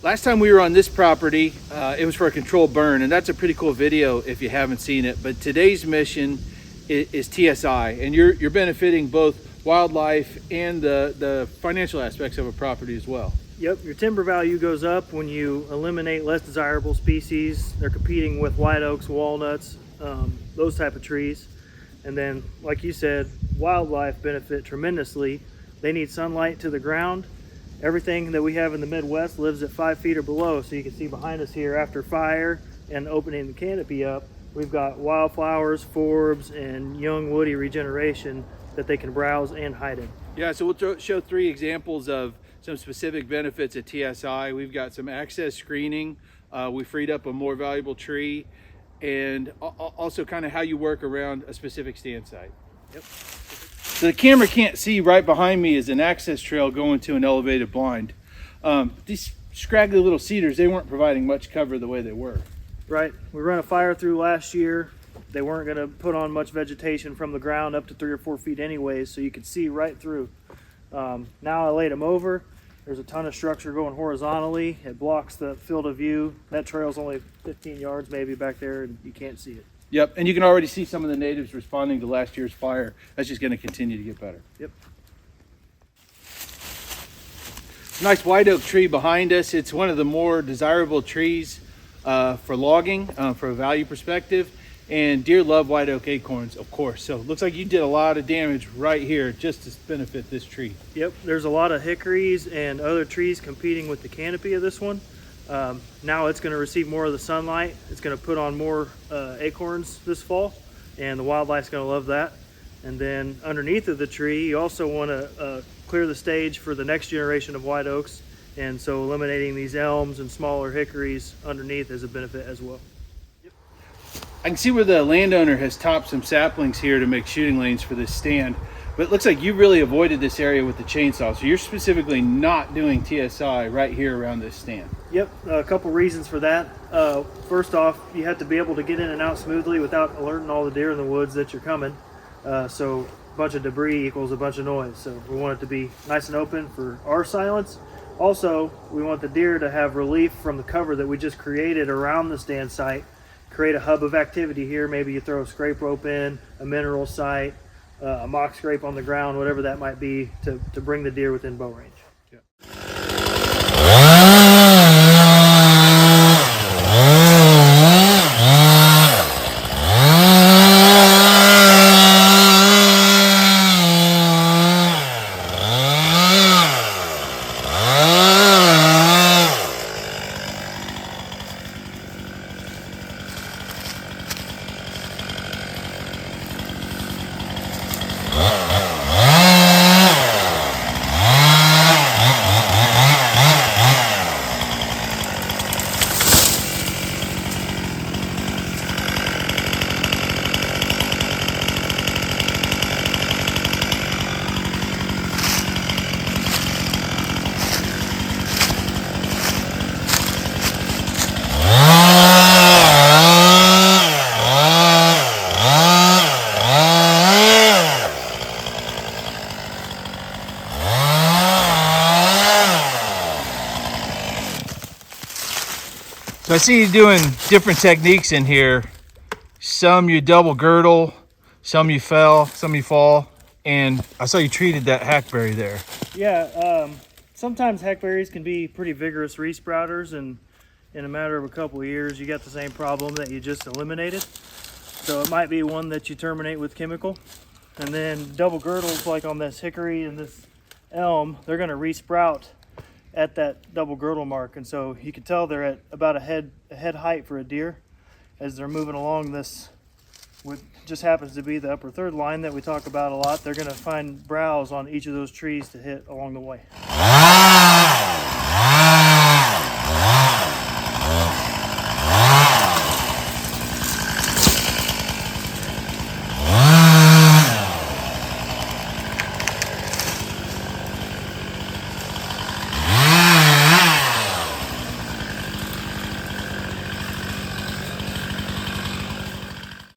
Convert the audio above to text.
Last time we were on this property, it was for a controlled burn, and that's a pretty cool video if you haven't seen it. But today's mission is TSI, and you're benefiting both wildlife and the financial aspects of a property as well. Yep, your timber value goes up when you eliminate less desirable species. They're competing with white oaks, walnuts, those type of trees. And then, like you said, wildlife benefit tremendously. They need sunlight to the ground. Everything that we have in the Midwest lives at 5 feet or below. So you can see behind us here, after fire and opening the canopy up, we've got wildflowers, forbs, and young woody regeneration that they can browse and hide in. Yeah, so we'll show 3 examples of some specific benefits at TSI. We've got some access screening. We freed up a more valuable tree, and also kind of how you work around a specific stand site. Yep. So the camera can't see, right behind me is an access trail going to an elevated blind. These scraggly little cedars, they weren't providing much cover the way they were. Right. We ran a fire through last year. They weren't going to put on much vegetation from the ground up to 3 or 4 feet anyways, so you could see right through. Now I laid them over. There's a ton of structure going horizontally. It blocks the field of view. That trail's only 15 yards maybe back there, and you can't see it. Yep, and you can already see some of the natives responding to last year's fire. That's just going to continue to get better. Yep. Nice white oak tree behind us. It's one of the more desirable trees for logging, for a value perspective. And deer love white oak acorns, of course. So it looks like you did a lot of damage right here just to benefit this tree. Yep, there's a lot of hickories and other trees competing with the canopy of this one. Now it's going to receive more of the sunlight. It's going to put on more acorns this fall, and the wildlife's going to love that. And then underneath of the tree, you also want to clear the stage for the next generation of white oaks, and so eliminating these elms and smaller hickories underneath is a benefit as well. I can see where the landowner has topped some saplings here to make shooting lanes for this stand, but it looks like you really avoided this area with the chainsaw. So you're specifically not doing TSI right here around this stand. Yep, a couple reasons for that. First off, you have to be able to get in and out smoothly without alerting all the deer in the woods that you're coming. So a bunch of debris equals a bunch of noise. So we want it to be nice and open for our silence. Also, we want the deer to have relief from the cover that we just created around the stand site. Create a hub of activity here. Maybe you throw a scrape rope in, a mineral site, a mock scrape on the ground, whatever that might be, to bring the deer within bow range. Yeah. So I see you doing different techniques in here. Some you double girdle, some you fall, and I saw you treated that hackberry there. Yeah, sometimes hackberries can be pretty vigorous resprouters, and in a matter of a couple of years you got the same problem that you just eliminated. So it might be one that you terminate with chemical. And then double girdles, like on this hickory and this elm, they're going to resprout at that double girdle mark, and so you can tell they're at about a head height for a deer as they're moving along this, what just happens to be the upper third line that we talk about a lot. They're going to find browse on each of those trees to hit along the way.